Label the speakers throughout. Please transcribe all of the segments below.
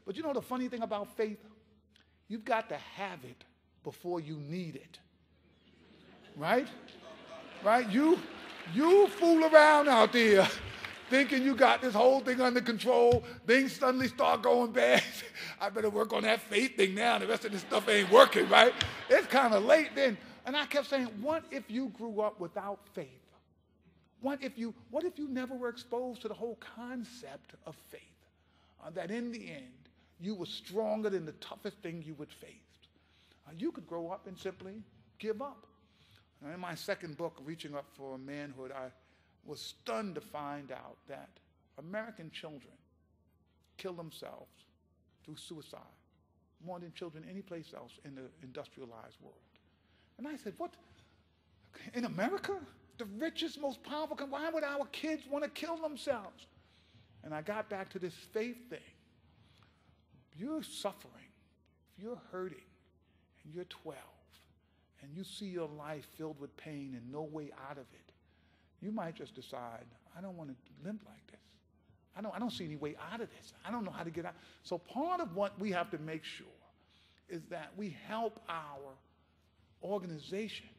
Speaker 1: But you know the funny thing about faith? You've got to have it before you need it. Right? Right? You fool around out there thinking you got this whole thing under control. Things suddenly start going bad. I better work on that faith thing now. The rest of this stuff ain't working, right? It's kind of late then. And I kept saying, what if you grew up without faith? What if you never were exposed to the whole concept of faith? That in the end, you were stronger than the toughest thing you would face. You could grow up and simply give up. In my second book, Reaching Up for Manhood, I was stunned to find out that American children kill themselves through suicide more than children anyplace else in the industrialized world. And I said, what? In America? The richest, most powerful country, why would our kids want to kill themselves? And I got back to this faith thing. If you're suffering, if you're hurting, and you're 12, and you see your life filled with pain and no way out of it, you might just decide, I don't want to limp like this. I don't see any way out of this. I don't know how to get out. So part of what we have to make sure is that we help our organizations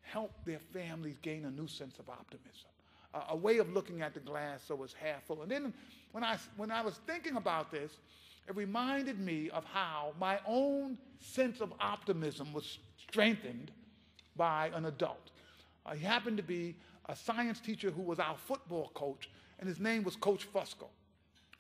Speaker 1: help their families gain a new sense of optimism, a way of looking at the glass so it's half full. And then when I was thinking about this, it reminded me of how my own sense of optimism was strengthened by an adult. He happened to be a science teacher who was our football coach, and his name was Coach Fusco.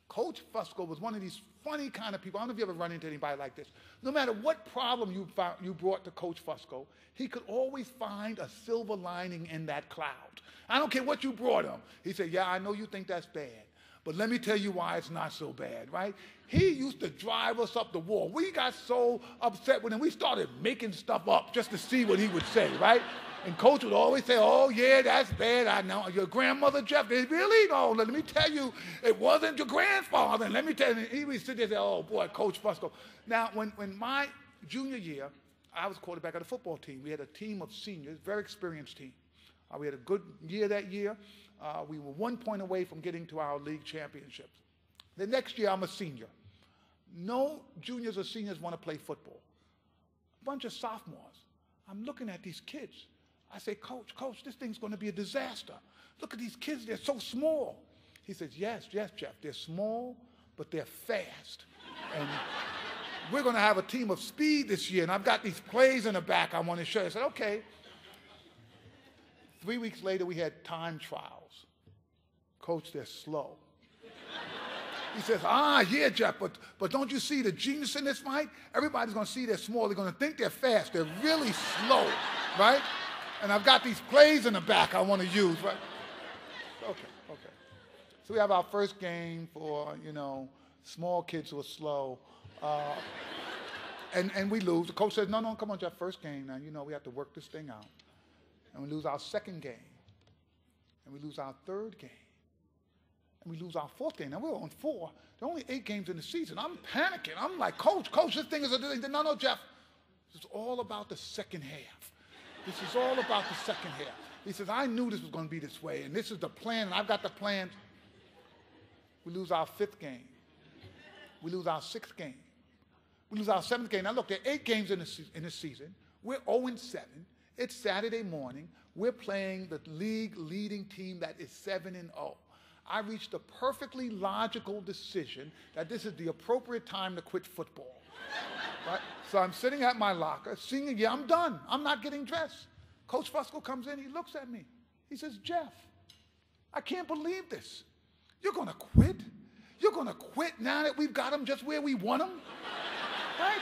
Speaker 1: Coach Fusco was one of these funny kind of people. I don't know if you ever run into anybody like this. No matter what problem you brought to Coach Fusco, he could always find a silver lining in that cloud. I don't care what you brought him. He said, yeah, I know you think that's bad, but let me tell you why it's not so bad, right? He used to drive us up the wall. We got so upset with him, we started making stuff up just to see what he would say, right? And Coach would always say, oh, yeah, that's bad. I know. Your grandmother, Jeff, they really? No, let me tell you, it wasn't your grandfather. And let me tell you, he would sit there and say, oh, boy, Coach Fusco. Now, when my junior year, I was quarterback of the football team. We had a team of seniors, very experienced team. We had a good year that year. We were 1 point away from getting to our league championships. The next year, I'm a senior. No juniors or seniors want to play football. A bunch of sophomores. I'm looking at these kids. I say, Coach, this thing's going to be a disaster. Look at these kids, they're so small. He says, yes, Jeff, they're small, but they're fast. And we're going to have a team of speed this year, and I've got these plays in the back I want to show you. I said, okay. 3 weeks later, we had time trials. Coach, they're slow. He says, yeah, Jeff, but don't you see the genius in this fight? Everybody's going to see they're small. They're going to think they're fast. They're really slow, right? And I've got these plays in the back I want to use, right? Okay. So we have our first game for, small kids who are slow. And we lose. The coach says, no, come on, Jeff, first game. Now, we have to work this thing out. And we lose our second game. And we lose our third game. And we lose our fourth game. Now, we're on 4. There are only 8 games in the season. I'm panicking. I'm like, Coach, this thing is a... No, Jeff. This is all about the second half. This is all about the second half. He says, I knew this was going to be this way, and this is the plan, and I've got the plan. We lose our 5th game. We lose our 6th game. We lose our 7th game. Now, look, there are 8 games in this season. We're 0-7. It's Saturday morning. We're playing the league-leading team that is 7-0. I reached a perfectly logical decision that this is the appropriate time to quit football. Right? So I'm sitting at my locker, singing, yeah, I'm done. I'm not getting dressed. Coach Fusco comes in, he looks at me. He says, Jeff, I can't believe this. You're going to quit? You're going to quit now that we've got them just where we want them? Right?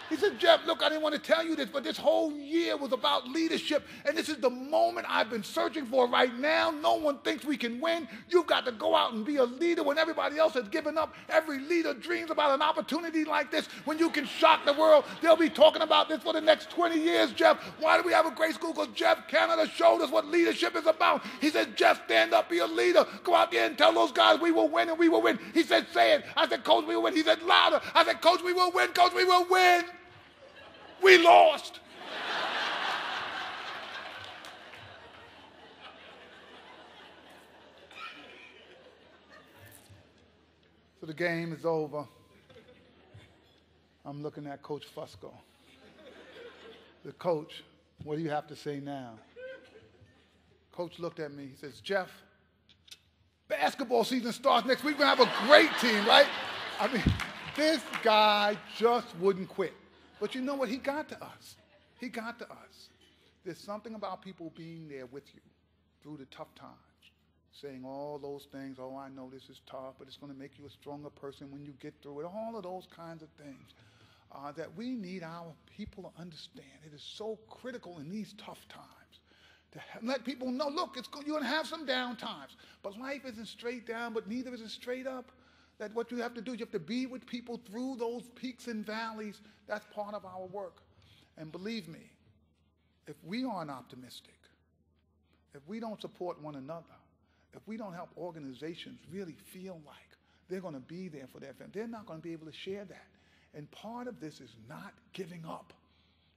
Speaker 1: He said, Jeff, look, I didn't want to tell you this, but this whole year was about leadership, and this is the moment I've been searching for right now. No one thinks we can win. You've got to go out and be a leader when everybody else has given up. Every leader dreams about an opportunity like this when you can shock the world. They'll be talking about this for the next 20 years, Jeff. Why do we have a great school? Because Jeff Canada showed us what leadership is about. He said, Jeff, stand up, be a leader. Go out there and tell those guys we will win and we will win. He said, say it. I said, Coach, we will win. He said, louder. I said, Coach, we will win. Coach, we will win. We lost. So the game is over. I'm looking at Coach Fusco. The coach, what do you have to say now? Coach looked at me. He says, Jeff, basketball season starts next week. We're going to have a great team, right? I mean, this guy just wouldn't quit. But you know what? He got to us. He got to us. There's something about people being there with you through the tough times, saying all those things, oh, I know this is tough, but it's going to make you a stronger person when you get through it, all of those kinds of things that we need our people to understand. It is so critical in these tough times to let people know, look, you're going to have some down times, but life isn't straight down, but neither is it straight up. That what you have to do is you have to be with people through those peaks and valleys. That's part of our work. And believe me, if we aren't optimistic, if we don't support one another, if we don't help organizations really feel like they're going to be there for their family, they're not going to be able to share that. And part of this is not giving up.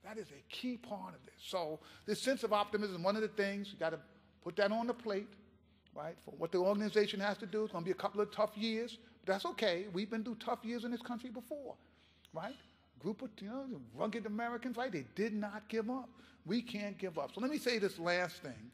Speaker 1: That is a key part of this. So this sense of optimism, one of the things, you got to put that on the plate, right? For what the organization has to do, it's going to be a couple of tough years, but that's okay. We've been through tough years in this country before, right? Group of, rugged Americans, right? They did not give up. We can't give up. So let me say this last thing,